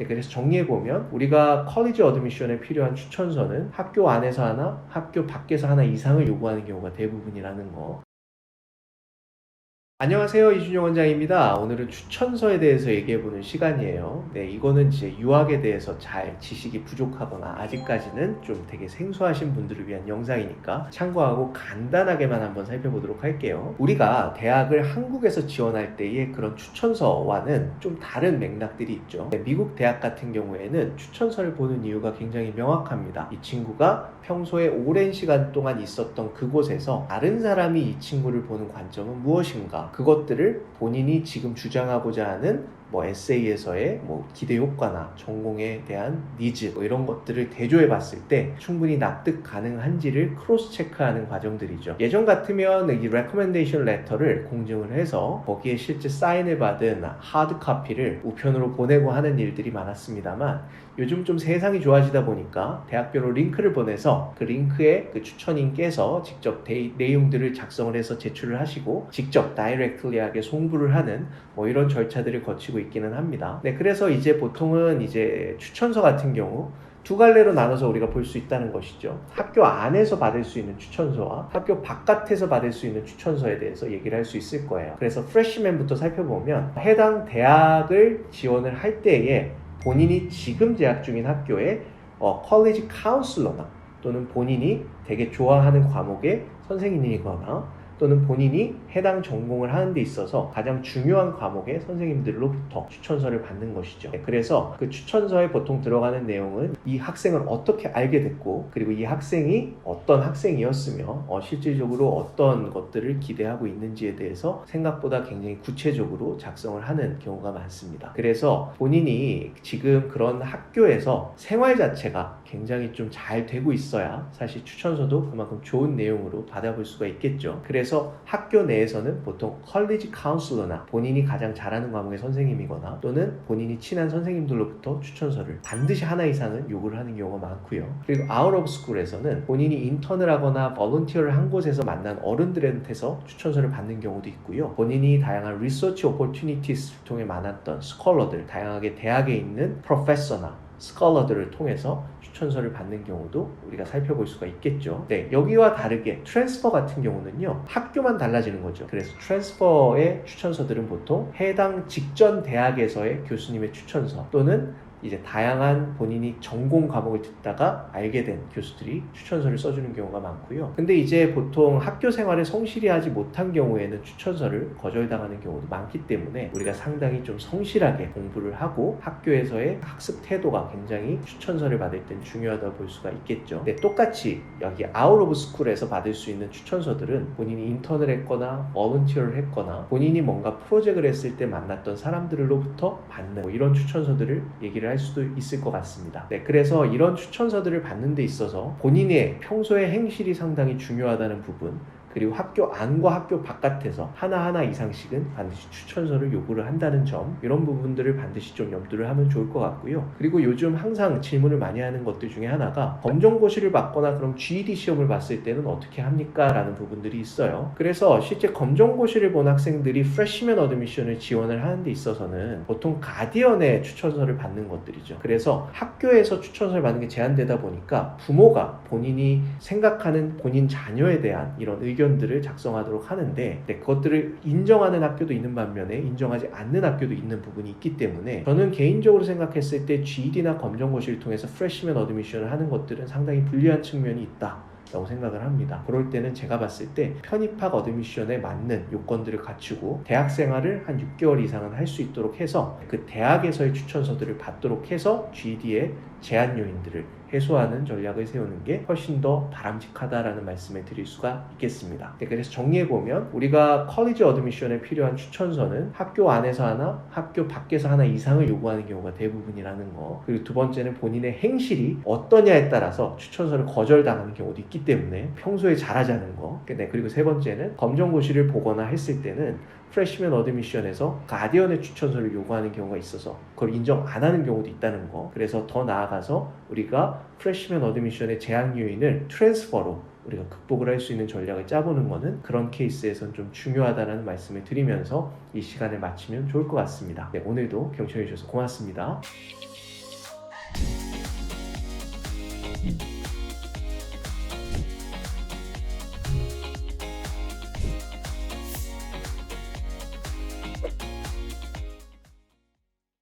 그래서 정리해보면 우리가 컬리지 어드미션에 필요한 추천서는 학교 안에서 하나, 학교 밖에서 하나 이상을 요구하는 경우가 대부분이라는 거. 안녕하세요, 이준영 원장입니다. 오늘은 추천서에 대해서 얘기해보는 시간이에요. 네, 이거는 이제 유학에 대해서 잘 지식이 부족하거나 아직까지는 좀 되게 생소하신 분들을 위한 영상이니까 참고하고 간단하게만 한번 살펴보도록 할게요. 우리가 대학을 한국에서 지원할 때의 그런 추천서와는 좀 다른 맥락들이 있죠. 네, 미국 대학 같은 경우에는 추천서를 보는 이유가 굉장히 명확합니다. 이 친구가 평소에 오랜 시간 동안 있었던 그곳에서 다른 사람이 이 친구를 보는 관점은 무엇인가, 그것들을 본인이 지금 주장하고자 하는 에세이에서의 기대 효과나 전공에 대한 니즈 이런 것들을 대조해 봤을 때 충분히 납득 가능한지를 크로스 체크하는 과정들이죠. 예전 같으면 이 레코멘데이션 레터를 공증을 해서 거기에 실제 사인을 받은 하드 카피를 우편으로 보내고 하는 일들이 많았습니다만, 요즘 좀 세상이 좋아지다 보니까 대학별로 링크를 보내서 그 링크에 그 추천인께서 직접 내용들을 작성을 해서 제출을 하시고 직접 다이렉트리하게 송부를 하는 이런 절차들을 거치고 있기는 합니다. 네, 그래서 이제 보통은 이제 추천서 같은 경우 두 갈래로 나눠서 우리가 볼 수 있다는 것이죠. 학교 안에서 받을 수 있는 추천서와 학교 바깥에서 받을 수 있는 추천서에 대해서 얘기를 할 수 있을 거예요. 그래서 프레시맨부터 살펴보면 해당 대학을 지원을 할 때에 본인이 지금 재학 중인 학교의 컬리지 카운슬러나 또는 본인이 되게 좋아하는 과목의 선생님이거나 또는 본인이 해당 전공을 하는 데 있어서 가장 중요한 과목의 선생님들로부터 추천서를 받는 것이죠. 그래서 그 추천서에 보통 들어가는 내용은 이 학생을 어떻게 알게 됐고, 그리고 이 학생이 어떤 학생이었으며 실질적으로 어떤 것들을 기대하고 있는지에 대해서 생각보다 굉장히 구체적으로 작성을 하는 경우가 많습니다. 그래서 본인이 지금 그런 학교에서 생활 자체가 굉장히 좀 잘 되고 있어야 사실 추천서도 그만큼 좋은 내용으로 받아볼 수가 있겠죠. 그래서 학교 내에서는 보통 컬리지 카운슬러나 본인이 가장 잘하는 과목의 선생님이거나 또는 본인이 친한 선생님들로부터 추천서를 반드시 하나 이상은 요구를 하는 경우가 많고요. 그리고 아웃 오브 스쿨에서는 본인이 인턴을 하거나 볼런티어를 한 곳에서 만난 어른들한테서 추천서를 받는 경우도 있고요. 본인이 다양한 리서치 오퍼튜니티스를 통해 만났던 스컬러들, 다양하게 대학에 있는 프로페서나 스컬러들을 통해서 추천서를 받는 경우도 우리가 살펴볼 수가 있겠죠. 네, 여기와 다르게 트랜스퍼 같은 경우는요, 학교만 달라지는 거죠. 그래서 트랜스퍼의 추천서들은 보통 해당 직전 대학에서의 교수님의 추천서 또는 이제 다양한 본인이 전공 과목을 듣다가 알게 된 교수들이 추천서를 써주는 경우가 많고요. 근데 이제 보통 학교 생활에 성실히 하지 못한 경우에는 추천서를 거절당하는 경우도 많기 때문에 우리가 상당히 좀 성실하게 공부를 하고 학교에서의 학습 태도가 굉장히 추천서를 받을 땐 중요하다고 볼 수가 있겠죠. 근데 똑같이 여기 아웃 오브 스쿨에서 받을 수 있는 추천서들은 본인이 인턴을 했거나 volunteer를 했거나 본인이 뭔가 프로젝트를 했을 때 만났던 사람들로부터 받는 이런 추천서들을 얘기를 할 수도 있을 것 같습니다. 네, 그래서 이런 추천서들을 받는 데 있어서 본인의 평소의 행실이 상당히 중요하다는 부분, 그리고 학교 안과 학교 바깥에서 하나하나 이상씩은 반드시 추천서를 요구를 한다는 점, 이런 부분들을 반드시 좀 염두를 하면 좋을 것 같고요. 그리고 요즘 항상 질문을 많이 하는 것들 중에 하나가 검정고시를 받거나 그럼 GED 시험을 봤을 때는 어떻게 합니까? 라는 부분들이 있어요. 그래서 실제 검정고시를 본 학생들이 프레시맨 어드미션을 지원을 하는 데 있어서는 보통 가디언의 추천서를 받는 것들이죠. 그래서 학교에서 추천서를 받는 게 제한되다 보니까 부모가 본인이 생각하는 본인 자녀에 대한 이런 의견들을 작성하도록 하는데, 그것들을 인정하는 학교도 있는 반면에 인정하지 않는 학교도 있는 부분이 있기 때문에 저는 개인적으로 생각했을 때 GED나 검정고시를 통해서 프레시맨 어드미션을 하는 것들은 상당히 불리한 측면이 있다 라고 생각을 합니다. 그럴 때는 제가 봤을 때 편입학 어드미션에 맞는 요건들을 갖추고 대학 생활을 한 6개월 이상은 할 수 있도록 해서 그 대학에서의 추천서들을 받도록 해서 GED의 제한 요인들을 해소하는 전략을 세우는 게 훨씬 더 바람직하다라는 말씀을 드릴 수가 있겠습니다. 네, 그래서 정리해보면 우리가 컬리지 어드미션에 필요한 추천서는 학교 안에서 하나, 학교 밖에서 하나 이상을 요구하는 경우가 대부분이라는 거, 그리고 두 번째는 본인의 행실이 어떠냐에 따라서 추천서를 거절당하는 경우도 있기 때문에 평소에 잘하자는 거, 네, 그리고 세 번째는 검정고시를 보거나 했을 때는 프레시맨 어드미션에서 가디언의 추천서를 요구하는 경우가 있어서 그걸 인정 안 하는 경우도 있다는 거. 그래서 더 나아가서 우리가 프레시맨 어드미션의 제한 요인을 트랜스퍼로 우리가 극복을 할 수 있는 전략을 짜보는 거는 그런 케이스에선 좀 중요하다는 말씀을 드리면서 이 시간을 마치면 좋을 것 같습니다. 네, 오늘도 경청해 주셔서 고맙습니다.